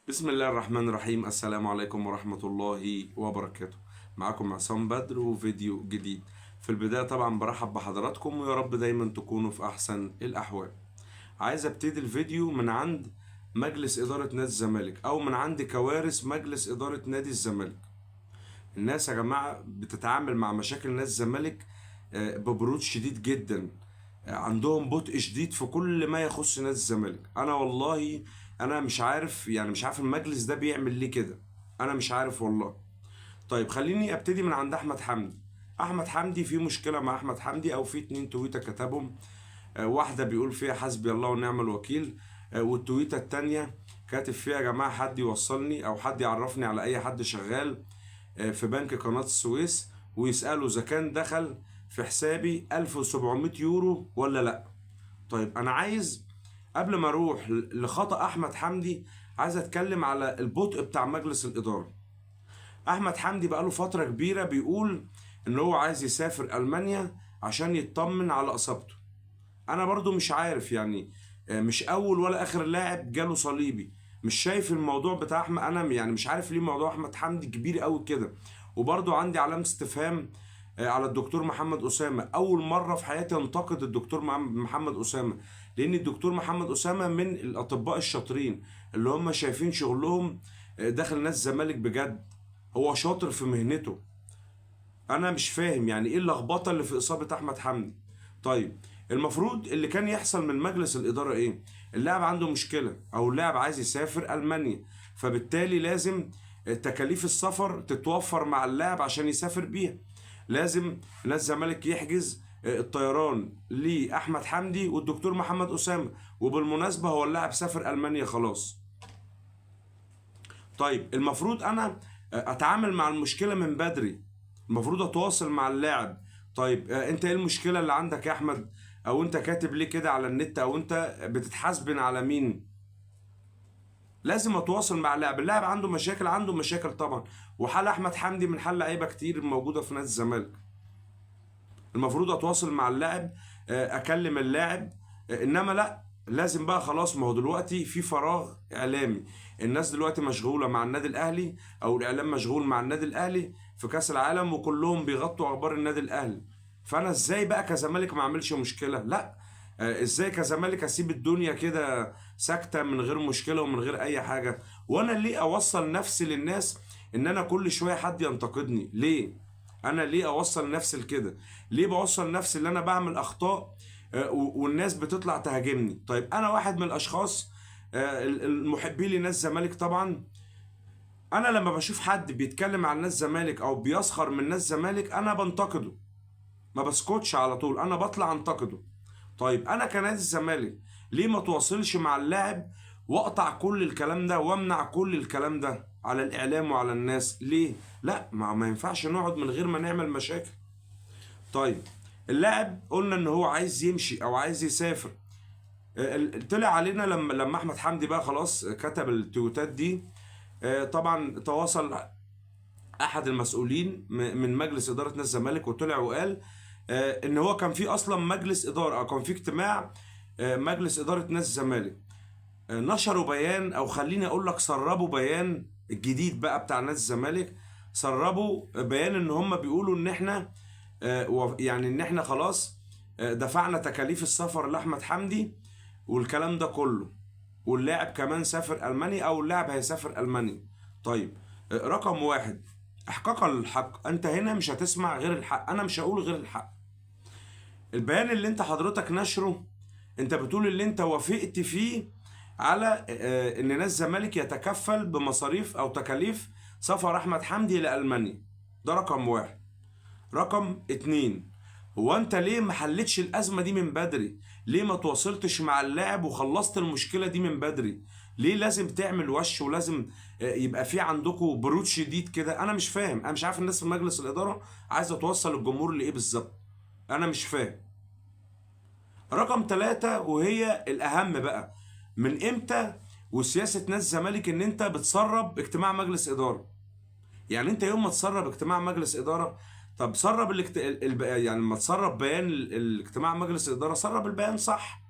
بسم الله الرحمن الرحيم. السلام عليكم ورحمة الله وبركاته. معكم عصام بدر وفيديو جديد. في البداية طبعا برحب بحضراتكم ويا رب دايما تكونوا في أحسن الأحوال. عايز ابتدي الفيديو من عند مجلس إدارة نادي الزمالك أو من عند كوارث مجلس إدارة نادي الزمالك. الناس يا جماعة بتتعامل مع مشاكل نادي الزمالك ببرود شديد جدا. عندهم بطء شديد في كل ما يخص نادي الزمالك. انا والله انا مش عارف، مش عارف المجلس ده بيعمل ليه كده. انا مش عارف والله. طيب خليني ابتدي من عند احمد حمدي. احمد حمدي في مشكلة مع احمد حمدي او في اتنين تويتة كتبهم. واحدة بيقول فيها حسبي الله ونعم الوكيل، والتويتة التانية كاتب فيها يا جماعة حد يوصلني او حد يعرفني على اي حد شغال في بنك قناة السويس ويسأله إذا كان دخل في حسابي 1700 يورو ولا لأ. طيب أنا عايز قبل ما أروح لخطأ أحمد حمدي، عايز أتكلم على البطء بتاع مجلس الإدارة. أحمد حمدي بقاله فترة كبيرة بيقول إن هو عايز يسافر ألمانيا عشان يطمن على إصابته. أنا برضو مش عارف مش أول ولا آخر لاعب جاله صليبي. مش شايف الموضوع بتاع أحمد، أنا مش عارف ليه موضوع أحمد حمدي كبير قوي كده. وبرضو عندي علامة استفهام على الدكتور محمد أسامة. أول مرة في حياتي أنتقد الدكتور محمد أسامة، لأن الدكتور محمد أسامة من الأطباء الشاطرين اللي هم شايفين شغلهم داخل ناس الزمالك بجد. هو شاطر في مهنته. انا مش فاهم ايه اللخبطه اللي في اصابه احمد حمدي. طيب المفروض اللي كان يحصل من مجلس الاداره ايه؟ اللاعب عنده مشكله او اللاعب عايز يسافر المانيا، فبالتالي لازم تكاليف السفر تتوفر مع اللاعب عشان يسافر بيها. لازم نادي الزمالك يحجز الطيران لاحمد حمدي والدكتور محمد اسامه. وبالمناسبه هو اللاعب سافر المانيا خلاص. طيب المفروض انا اتعامل مع المشكله من بدري. المفروض اتواصل مع اللاعب. طيب انت ايه المشكله اللي عندك يا احمد؟ او انت كاتب ليه كده على النت؟ او انت بتتحاسبن على مين؟ لازم اتواصل مع اللاعب. اللاعب عنده مشاكل، عنده مشاكل طبعا. وحال احمد حمدي من حل لعيبه كتير موجوده في نادي الزمالك. المفروض اتواصل مع اللاعب، اكلم اللاعب. انما لا، لازم بقى خلاص. ما هو دلوقتي في فراغ اعلامي. الناس دلوقتي مشغوله مع النادي الاهلي، او الاعلام مشغول مع النادي الاهلي في كاس العالم، وكلهم بيغطوا اخبار النادي الاهلي. فانا ازاي بقى كزمالك ما اعملش مشكله؟ لا. ازاي كزمالك اسيب الدنيا كده ساكته من غير مشكله ومن غير اي حاجه؟ وانا ليه اوصل نفسي للناس ان انا كل شويه حد ينتقدني؟ ليه؟ انا ليه اوصل نفسي لكده؟ ليه بوصل نفسي ان انا بعمل اخطاء والناس بتطلع تهاجمني؟ طيب انا واحد من الاشخاص المحبين لناس الزمالك طبعا. انا لما بشوف حد بيتكلم عن ناس الزمالك او بيسخر من ناس الزمالك انا بنتقده. ما بسكتش على طول، انا بطلع انتقده. طيب انا كنادي الزمالك ليه ما تواصلش مع اللاعب واقطع كل الكلام ده وامنع كل الكلام ده على الاعلام وعلى الناس؟ ليه؟ لا، ما ينفعش نقعد من غير ما نعمل مشاكل. طيب اللاعب قلنا ان هو عايز يمشي او عايز يسافر. طلع علينا لما احمد حمدي بقى خلاص كتب التويتات دي. طبعا تواصل احد المسؤولين من مجلس اداره نادي الزمالك وطلع وقال ان هو كان في اصلا مجلس اداره او كان في اجتماع مجلس اداره نادي الزمالك. نشروا بيان، او خليني اقول لك سربوا بيان الجديد بقى بتاع نادي الزمالك. سربوا بيان ان هم بيقولوا ان احنا ان احنا خلاص دفعنا تكاليف السفر لاحمد حمدي والكلام ده كله، واللاعب كمان سافر المانيا او اللاعب هيسافر المانيا. طيب رقم واحد، احقاقا للحق. انت هنا مش هتسمع غير الحق، انا مش هقول غير الحق. البيان اللي انت حضرتك نشره، انت بتقول اللي انت وافقت فيه على ان نادي الزمالك يتكفل بمصاريف او تكاليف سفر احمد حمدي لالمانيا. ده رقم واحد. رقم اتنين، هو انت ليه ما حلتش الازمه دي من بدري؟ ليه ما تواصلتش مع اللاعب وخلصت المشكله دي من بدري؟ ليه لازم تعمل وش ولازم يبقى في عندكم برود شديد كده؟ انا مش فاهم. انا مش عارف الناس في مجلس الاداره عايزه توصل الجمهور لايه بالظبط. انا مش فاهم. رقم ثلاثة وهي الأهم بقى، من إمتى وسياسة نادي الزمالك إن أنت بتسرب اجتماع مجلس إدارة؟ انت يوم ما تسرب اجتماع مجلس اداره، طب سرب لما تسرب بيان الاجتماع مجلس الاداره سرب البيان صح.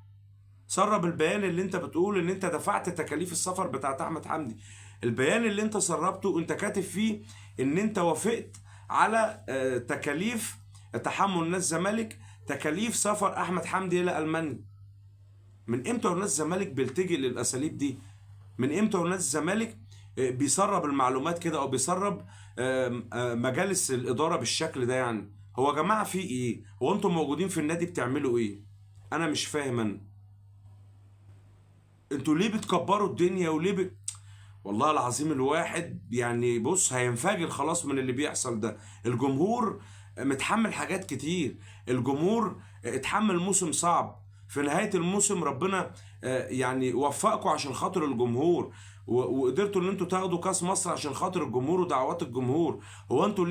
سرب البيان اللي انت بتقول ان انت دفعت تكاليف السفر بتاعت احمد حمدي. البيان اللي انت سربته انت كاتب فيه ان انت وافقت على تكاليف تحمل نادي الزمالك تكاليف سفر احمد حمدي الى المانيا. من امتى ونادي الزمالك بيلتجئ للاساليب دي؟ من امتى ونادي الزمالك بيسرب المعلومات كده، او بيسرب مجالس الاداره بالشكل ده؟ يعني هو يا جماعه في ايه؟ هو انتم موجودين في النادي بتعملوا ايه؟ انا مش فاهم انا. انتوا ليه بتكبروا الدنيا وليه والله العظيم الواحد يعني بص هينفجر خلاص من اللي بيحصل ده. الجمهور متحمل حاجات كتير. الجمهور اتحمل موسم صعب. في نهاية الموسم ربنا يعني وفقكم عشان خاطر الجمهور، وقدرتوا ان انتوا تاخدوا كاس مصر عشان خاطر الجمهور ودعوات الجمهور. هو انتوا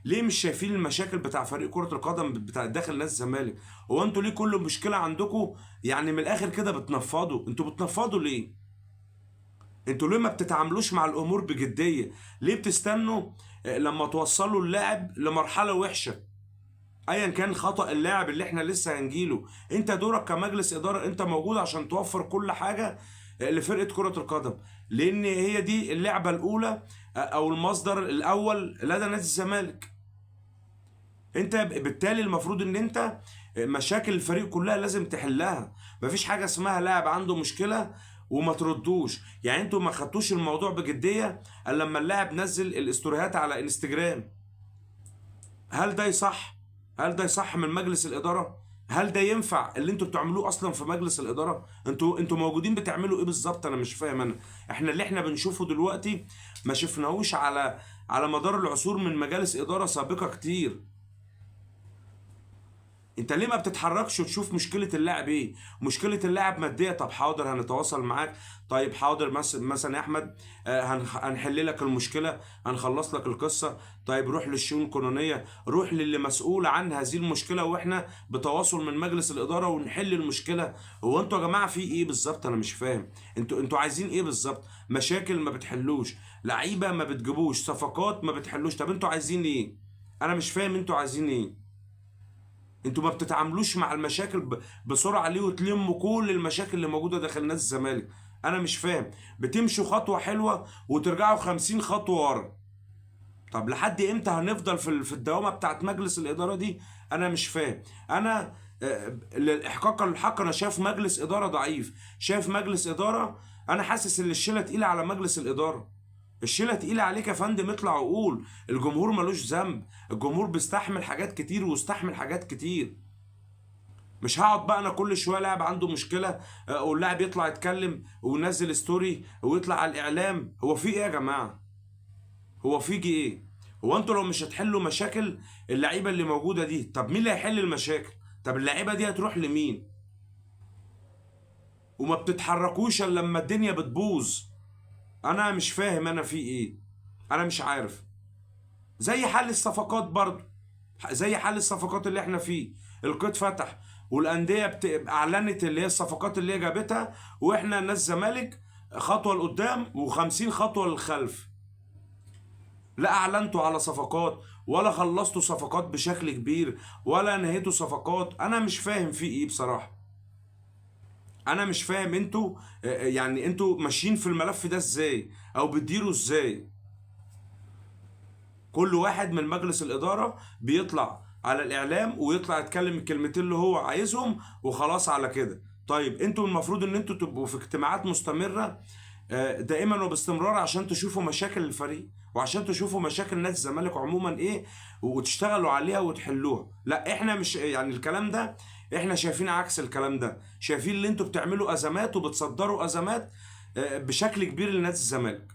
ليه مش شايفين المشاكل بتاع فريق كرة القدم بتاع داخل نادي الزمالك؟ هو انتوا ليه كل مشكلة عندكم يعني من الاخر كده بتنفضوا؟ انتوا بتنفضوا ليه؟ انتوا ليه ما بتتعاملوش مع الامور بجديه؟ ليه بتستنوا لما توصلوا اللاعب لمرحله وحشه؟ ايا كان خطأ اللاعب اللي احنا لسه هنجيله، انت دورك كمجلس اداره انت موجود عشان توفر كل حاجه لفرقه كره القدم، لان هي دي اللعبه الاولى او المصدر الاول لدى نادي الزمالك. انت بالتالي المفروض ان انت مشاكل الفريق كلها لازم تحلها. مفيش حاجه اسمها لاعب عنده مشكله وما تردوش. يعني انتوا ما خدتوش الموضوع بجديه الا لما اللاعب نزل الاستوريات على انستجرام. هل ده يصح؟ هل ده يصح من مجلس الاداره؟ هل ده ينفع اللي انتوا بتعملوه اصلا في مجلس الاداره؟ انتوا موجودين بتعملوا ايه بالظبط؟ انا مش فاهم انا. احنا اللي احنا بنشوفه دلوقتي ما شفناهوش على مدار العصور من مجالس اداره سابقه كتير. انت ليه ما بتتحركش وتشوف مشكله اللاعب ايه؟ مشكله اللاعب ماديه، طب حاضر هنتواصل معاك. طيب حاضر مثلا يا احمد هنحل لك المشكله، هنخلص لك القصه. طيب روح للشؤون القانونيه، روح للي مسؤول عن هذه المشكله، واحنا بتواصل من مجلس الاداره ونحل المشكله. هو انتوا يا جماعه في ايه بالظبط؟ انا مش فاهم. انتوا عايزين ايه بالظبط؟ مشاكل ما بتحلوش، لعيبه ما بتجيبوش، صفقات ما بتحلوش. طب انتوا عايزين ايه؟ انا مش فاهم انتوا عايزين ايه. انتوا ما بتتعاملوش مع المشاكل بسرعه ليه وتلموا كل المشاكل اللي موجوده داخل نادي الزمالك؟ انا مش فاهم. بتمشوا خطوه حلوه وترجعوا 50 خطوه ورا. طب لحد امتى هنفضل في الدوامه بتاعت مجلس الاداره دي؟ انا مش فاهم. انا للاحقاق الحق انا شايف مجلس اداره ضعيف، شايف مجلس اداره. انا حاسس ان الشيله تقيله على مجلس الاداره. الشيله تقيله عليك يا فندم. اطلع وقول الجمهور ملوش ذنب. الجمهور بيستحمل حاجات كتير واستحمل حاجات كتير. مش هقعد بقى انا كل شويه لاعب عنده مشكله واللاعب يطلع يتكلم وينزل ستوري ويطلع على الاعلام. هو في ايه يا جماعه؟ هو فيجي ايه؟ هو انتوا لو مش هتحلوا مشاكل اللعيبه اللي موجوده دي، طب مين اللي هيحل المشاكل؟ طب اللعيبه دي هتروح لمين؟ وما بتتحركوش الا لما الدنيا بتبوظ. انا مش فاهم انا في ايه. انا مش عارف. زي حل الصفقات برضو، زي حل الصفقات اللي احنا فيه. القيد فتح والانديه اعلنت اللي هي الصفقات اللي هي جابتها، واحنا ناس زمالك خطوه لقدام و50 خطوه للخلف. لا اعلنتوا على صفقات ولا خلصتوا صفقات بشكل كبير ولا نهيتوا صفقات. انا مش فاهم في ايه بصراحه. انا مش فاهم انتوا يعني انتوا ماشيين في الملف ده ازاي او بتديروا ازاي؟ كل واحد من مجلس الإدارة بيطلع على الإعلام ويطلع يتكلم الكلمتين اللي هو عايزهم وخلاص على كده. طيب انتوا المفروض ان انتوا تبقوا في اجتماعات مستمرة دائما وباستمرار عشان تشوفوا مشاكل الفريق وعشان تشوفوا مشاكل نادي الزمالك عموما ايه وتشتغلوا عليها وتحلوها. لا احنا مش يعني الكلام ده، احنا شايفين عكس الكلام ده. شايفين ان انتوا بتعملوا ازمات وبتصدروا ازمات بشكل كبير لنادي الزمالك.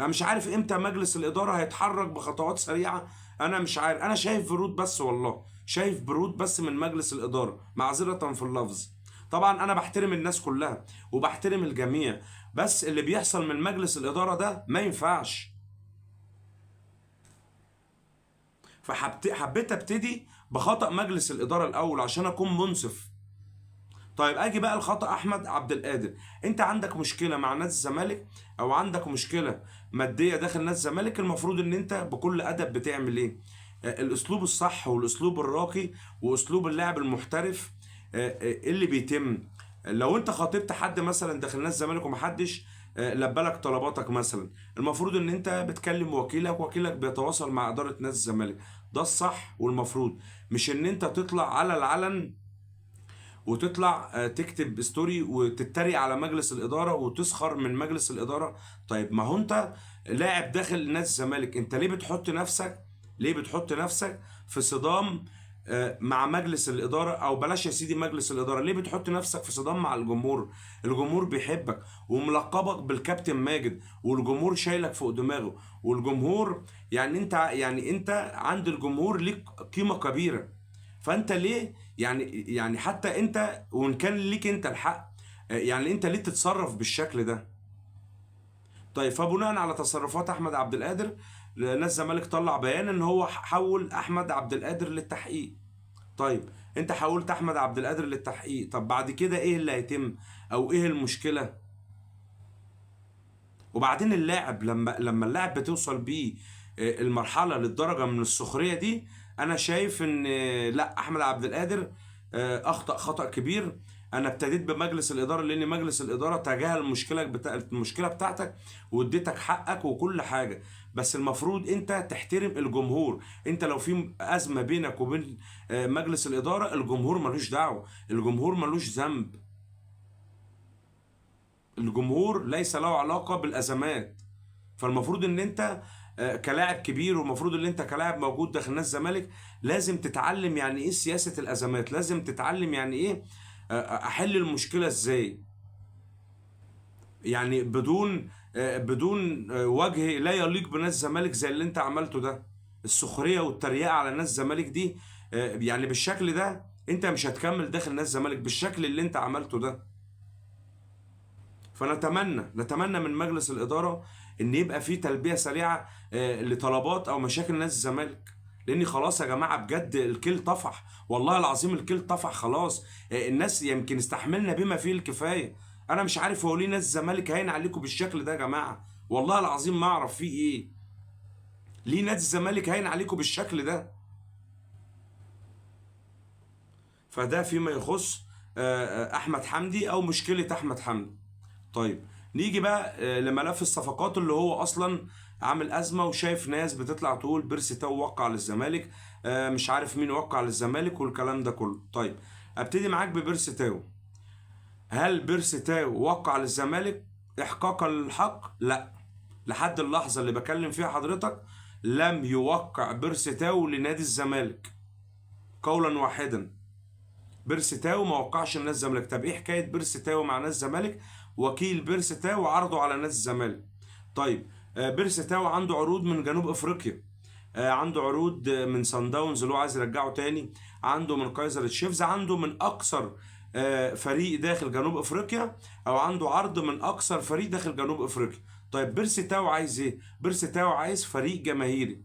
انا مش عارف امتى مجلس الاداره هيتحرك بخطوات سريعه. انا مش عارف. انا شايف برود بس، والله شايف برود بس من مجلس الاداره، معذره في اللفظ. طبعا انا بحترم الناس كلها وبحترم الجميع، بس اللي بيحصل من مجلس الاداره ده ما ينفعش. فحبيت ابتدي بخطأ مجلس الاداره الاول عشان اكون منصف. طيب اجي بقى لخطأ احمد عبد القادر. انت عندك مشكله مع نادي الزمالك او عندك مشكله ماديه داخل نادي الزمالك، المفروض ان انت بكل ادب بتعمل ايه؟ الاسلوب الصح والاسلوب الراقي واسلوب اللاعب المحترف اللي بيتم لو انت خاطبت حد مثلا داخل نادي الزمالك ومحدش لبى لك طلباتك مثلا، المفروض ان انت بتكلم وكيلك، وكيلك بيتواصل مع اداره نادي الزمالك. ده الصح والمفروض. مش ان انت تطلع على العلن وتطلع تكتب ستوري وتتريق على مجلس الاداره وتسخر من مجلس الاداره. طيب ما هو انت لاعب داخل نادي الزمالك، انت ليه بتحط نفسك، ليه بتحط نفسك في صدام مع مجلس الاداره؟ او بلاش يا سيدي مجلس الاداره، ليه بتحط نفسك في صدام مع الجمهور؟ الجمهور بيحبك وملقبك بالكابتن ماجد، والجمهور شايلك فوق دماغه، والجمهور يعني انت عند الجمهور ليك قيمه كبيره. فانت ليه يعني حتى انت وان كان ليك انت الحق، يعني انت ليه تتصرف بالشكل ده؟ طيب فبناء على تصرفات احمد عبد القادر، نادي الزمالك طلع بيان ان هو حول احمد عبد القادر للتحقيق. طيب انت حولت احمد عبد القادر للتحقيق، طب بعد كده ايه اللي هيتم او ايه المشكلة؟ وبعدين اللاعب لما اللاعب بتوصل بيه المرحلة للدرجة من السخرية دي، انا شايف ان لا، احمد عبد القادر اخطأ خطأ كبير. انا ابتديت بمجلس الاداره لان مجلس الاداره تجاهل المشكله بتاعتك واديتك حقك وكل حاجه. بس المفروض انت تحترم الجمهور. انت لو في ازمه بينك وبين مجلس الاداره، الجمهور ملوش دعوه، الجمهور ملوش ذنب، الجمهور ليس له علاقه بالازمات. فالمفروض ان انت كلاعب كبير، والمفروض ان انت كلاعب موجود داخل نادي الزمالك لازم تتعلم يعني ايه سياسة الازمات، لازم تتعلم يعني ايه احل المشكلة ازاي، يعني بدون وجه لا يليق بنادي الزمالك زي اللي انت عملته ده. السخرية والتريقة على نادي الزمالك دي يعني بالشكل ده انت مش هتكمل داخل نادي الزمالك بالشكل اللي انت عملته ده. فنتمنى من مجلس الإدارة إن يبقى في تلبية سريعة لطلبات أو مشاكل نادي الزمالك. لأن خلاص يا جماعة بجد الكل طفح، والله العظيم الكل طفح خلاص. الناس يمكن استحملنا بما فيه الكفاية. أنا مش عارف هو ليه نادي الزمالك هين عليكم بالشكل ده يا جماعة، والله العظيم ما أعرف فيه إيه. ليه نادي الزمالك هين عليكم بالشكل ده؟ فده فيما يخص أحمد حمدي أو مشكلة أحمد حمدي. طيب نيجي بقى لملف الصفقات اللي هو اصلا عامل ازمه، وشايف ناس بتطلع تقول بيرسي تاو وقع للزمالك، مش عارف مين وقع للزمالك والكلام ده كله. طيب ابتدي معاك ببيرسي تاو. هل بيرسي تاو وقع للزمالك احقاقا للحق؟ لا، لحد اللحظه اللي بكلم فيها حضرتك لم يوقع بيرسي تاو لنادي الزمالك قولا واحدا. بيرسي تاو ما وقعش لنادي الزمالك. طب ايه حكايه بيرسي تاو مع نادي الزمالك؟ وكيل بيرسي تاو عرضه على نادي الزمالك. طيب بيرسي تاو عنده عروض من جنوب افريقيا، عنده عروض من سان داونز اللي هو عايز يرجعه تاني، عنده من كايزر تشيفز، عنده من اكثر فريق داخل جنوب افريقيا، او عنده عرض من اكثر فريق داخل جنوب افريقيا. طيب بيرسي تاو عايز ايه؟ بيرسي تاو عايز فريق جماهيري.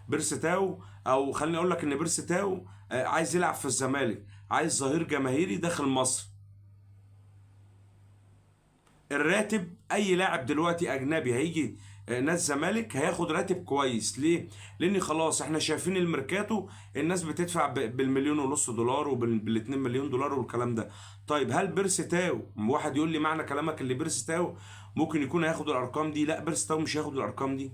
بيرسي تاو، او خليني اقول لك ان بيرسي تاو عايز يلعب في الزمالك، عايز ظهير جماهيري داخل مصر. الراتب اي لاعب دلوقتي اجنبي هيجي نادي الزمالك هياخد راتب كويس. ليه؟ لان خلاص احنا شايفين الميركاتو الناس بتدفع بالمليون ونص دولار وبال2 مليون دولار والكلام ده. طيب هل بيرسي تاو، واحد يقول لي معنى كلامك اللي بيرسي تاو ممكن يكون هياخد الارقام دي؟ لا، بيرسي تاو مش هياخد الارقام دي.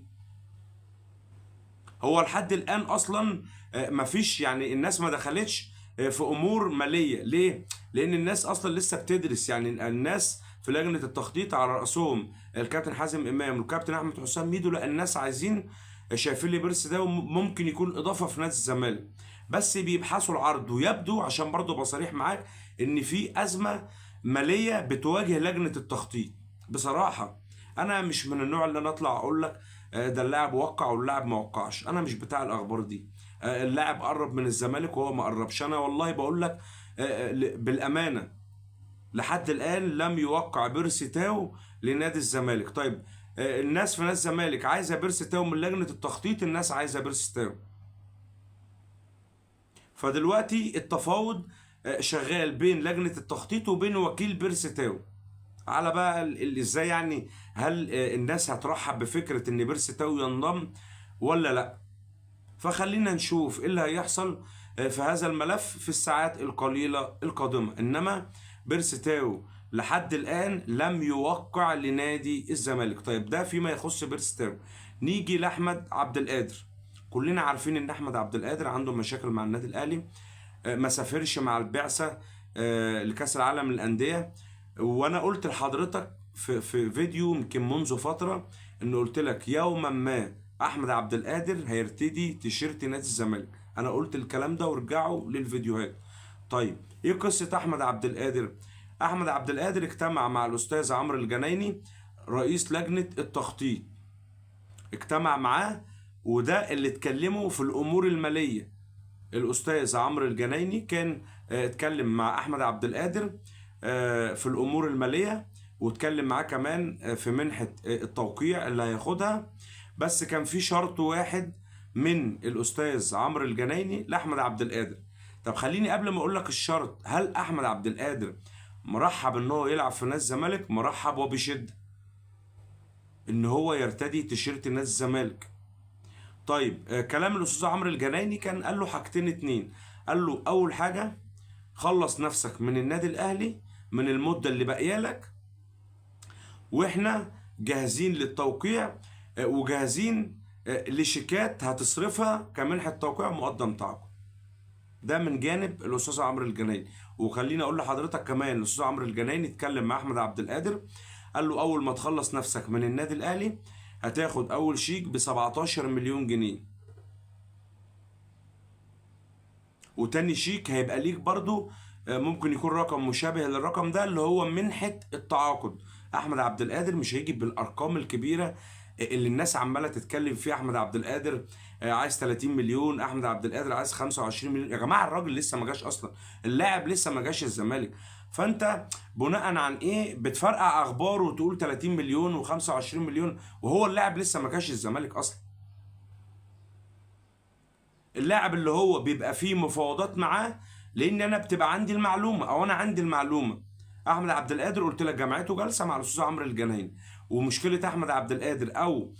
هو لحد الان اصلا مفيش، يعني الناس ما دخلتش في امور ماليه. ليه؟ لان الناس اصلا لسه بتدرس. يعني الناس في لجنه التخطيط على راسهم الكابتن حازم امام والكابتن احمد حسام ميدو، لا الناس عايزين، شايفين لي بيرس ده ممكن يكون اضافه في نادي الزمالك، بس بيبحثوا العرض. ويبدو عشان برضه بصريح معاك ان في ازمه ماليه بتواجه لجنه التخطيط. بصراحه انا مش من النوع اللي انا اطلع اقول لك ده اللاعب وقع واللاعب ما وقعش، انا مش بتاع الاخبار دي. اللاعب قرب من الزمالك وهو ما قربش. انا والله بقول لك بالامانه لحد الان لم يوقع بيرسي تاو لنادي الزمالك. طيب الناس في نادي الزمالك عايزه بيرسي تاو من لجنه التخطيط، الناس عايزه بيرسي تاو. فدلوقتي التفاوض شغال بين لجنه التخطيط وبين وكيل بيرسي تاو على بقى ازاي، يعني هل الناس هترحب بفكرة ان بيرسي تاو ينضم ولا لا؟ فخلينا نشوف ايه اللي هيحصل في هذا الملف في الساعات القليلة القادمة. انما بيرسي تاو لحد الان لم يوقع لنادي الزمالك. طيب ده فيما يخص بيرستاو. نيجي لاحمد عبد القادر. كلنا عارفين ان احمد عبد القادر عنده مشاكل مع النادي الاهلي، ما سافرش مع البعثه لكاس العالم للانديه. وانا قلت لحضرتك في فيديو يمكن منذ فتره، ان قلت لك يوما ما احمد عبد القادر هيرتدي تيشيرت نادي الزمالك. انا قلت الكلام ده وارجعوا للفيديوهات. طيب ايه قصه احمد عبد القادر؟ احمد عبد القادر اجتمع مع الاستاذ عمرو الجنايني رئيس لجنه التخطيط، اجتمع معاه، وده اللي اتكلموا في الامور الماليه. الاستاذ عمرو الجنايني كان اتكلم مع احمد عبد القادر في الامور الماليه، واتكلم معاه كمان في منحه التوقيع اللي هياخدها. بس كان في شرط واحد من الاستاذ عمرو الجنايني لاحمد عبد القادر. طب خليني قبل ما اقول لك الشرط، هل احمد عبد القادر مرحب ان هو يلعب في نادي الزمالك؟ مرحب وبشده ان هو يرتدي تيشيرت نادي الزمالك. طيب كلام الاستاذ عمرو الجنايني كان قال له حاجتين اتنين. قال له اول حاجه خلص نفسك من النادي الاهلي من المده اللي باقيه لك، واحنا جاهزين للتوقيع وجاهزين لشيكات هتصرفها كمنحه توقيع مقدم تعاقد. ده من جانب الاستاذ عمرو الجنايني. وخليني اقول لحضرتك كمان الاستاذ عمرو الجنايني اتكلم مع احمد عبد القادر، قال له اول ما تخلص نفسك من النادي الاهلي هتاخد اول شيك ب 17 مليون جنيه، وتاني شيك هيبقى ليك برضو ممكن يكون رقم مشابه للرقم ده اللي هو منحة التعاقد. احمد عبد القادر مش هيجي بالارقام الكبيرة اللي الناس عمالة تتكلم فيها. احمد عبد القادر عايز 30 مليون، احمد عبد القادر عايز 25 مليون. يا جماعة الراجل لسه ما جاش اصلا، اللاعب لسه ما جاش الزمالك. فانت بناء عن ايه بتفرقع اخبار وتقول 30 مليون و25 مليون وهو اللاعب لسه ما جاش الزمالك اصلا؟ اللاعب اللي هو بيبقى فيه مفاوضات معاه، لان انا بتبقى عندي المعلومه او انا عندي المعلومه. احمد عبد القادر قلت لك جامعته جالسه مع الاستاذ عمرو الجنايني، ومشكله احمد عبد القادر او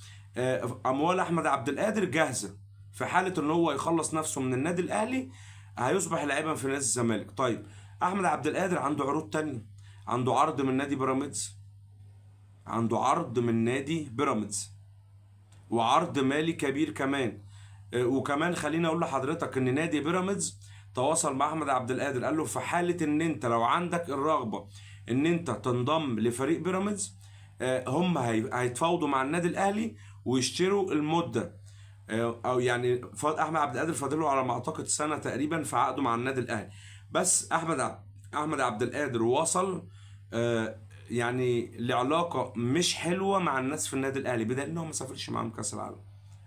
اموال احمد عبد القادر جاهزه في حاله ان هو يخلص نفسه من النادي الاهلي هيصبح لاعبا في نادي الزمالك. طيب احمد عبد القادر عنده عروض تانية، عنده عرض من نادي بيراميدز، عنده عرض من نادي بيراميدز وعرض مالي كبير كمان. وكمان خليني اقول لحضرتك ان نادي بيراميدز تواصل مع احمد عبد القادر، قال له في حاله ان انت لو عندك الرغبه ان انت تنضم لفريق بيراميدز هم هيتفاوضوا مع النادي الاهلي ويشتروا المده او يعني احمد عبد القادر فاضله على ما اعتقد سنه تقريبا في عقده مع النادي الاهلي. بس احمد عبد القادر وصل يعني لعلاقه مش حلوه مع الناس في النادي الاهلي، بدل انه ما سافرش معاهم كاس العالم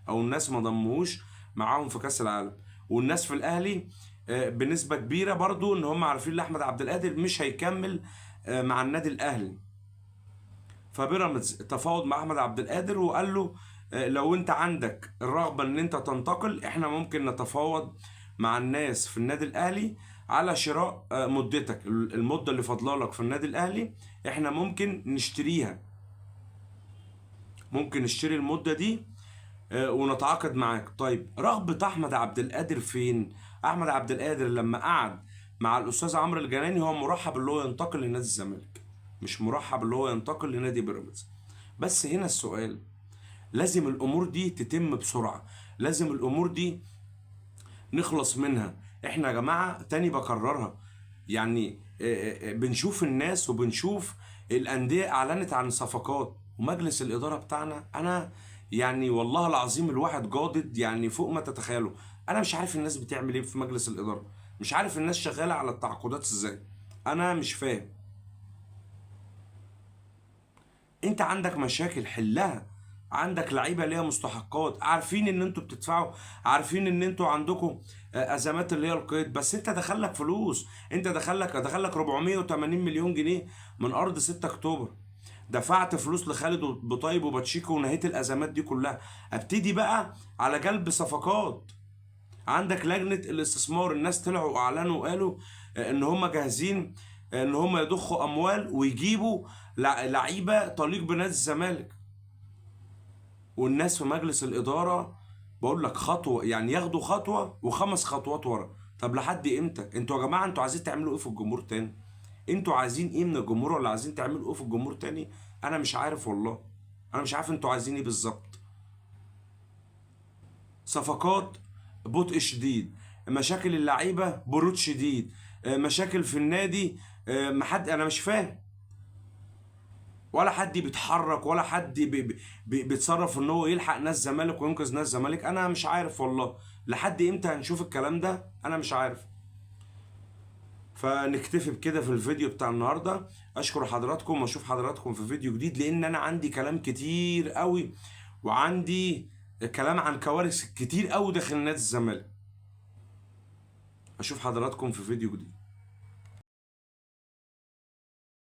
او الناس ما ضموهوش معاهم في كاس العالم. والناس في الاهلي بنسبه كبيره برضو ان هم عارفين ان احمد عبد القادر مش هيكمل مع النادي الاهلي. فبيراميدز تفاوض مع احمد عبد القادر وقال له لو انت عندك الرغبه ان انت تنتقل احنا ممكن نتفاوض مع الناس في النادي الاهلي على شراء مدتك، المده اللي فاضله لك في النادي الاهلي احنا ممكن نشتريها، ممكن نشتري المده دي ونتعاقد معاك. طيب رغبة أحمد عبد القادر فين؟ أحمد عبد القادر لما قعد مع الأستاذ عمرو الجناني هو مرحب اللي هو ينتقل لنادي الزمالك، مش مرحب اللي هو ينتقل لنادي بيراميدز. بس هنا السؤال، لازم الأمور دي تتم بسرعة، لازم الأمور دي نخلص منها. إحنا يا جماعة تاني بكررها، يعني بنشوف الناس وبنشوف الأندية أعلنت عن صفقات ومجلس الإدارة بتاعنا، أنا يعني والله العظيم الواحد جادد يعني فوق ما تتخيلوا. انا مش عارف الناس بتعمل ايه في مجلس الاداره، مش عارف الناس شغاله على التعاقدات ازاي، انا مش فاهم. انت عندك مشاكل حلها، عندك لعيبه ليها مستحقات، عارفين ان انتوا بتدفعوا، عارفين ان انتوا عندكم ازمات اللي هي القيد، بس انت دخلك فلوس، انت دخلك 480 مليون جنيه من ارض 6 اكتوبر، دفعت فلوس لخالد بطيب وباتشيكو ونهيت الازمات دي كلها. ابتدي بقى على جلب صفقات. عندك لجنه الاستثمار، الناس طلعوا واعلنوا وقالوا ان هم جاهزين ان هم يضخوا اموال ويجيبوا لعيبه تليق بنادي الزمالك. والناس في مجلس الاداره بقول لك خطوه، يعني ياخدوا خطوه وخمس خطوات ورا. طب لحد امتى؟ انتوا يا جماعه انتوا عايزين تعملوا ايه في الجمهور تاني؟ انتوا عايزين ايه من الجمهور، ولا عايزين تعملوا ايه في الجمهور تاني؟ انا مش عارف والله، انا مش عارف انتوا عايزين ايه بالظبط. صفقات بطء شديد، مشاكل اللعيبه برود شديد، مشاكل في النادي، محد، انا مش فاهم. ولا حد بيتحرك، ولا حد بيتصرف ان هو يلحق ناس زمالك وينقذ ناس زمالك. انا مش عارف والله لحد امتى هنشوف الكلام ده، انا مش عارف. فنكتفي بكده في الفيديو بتاع النهارده. اشكر حضراتكم واشوف حضراتكم في فيديو جديد، لان انا عندي كلام كتير قوي، وعندي كلام عن كوارث كتير قوي داخل نادي الزمالك. اشوف حضراتكم في فيديو جديد.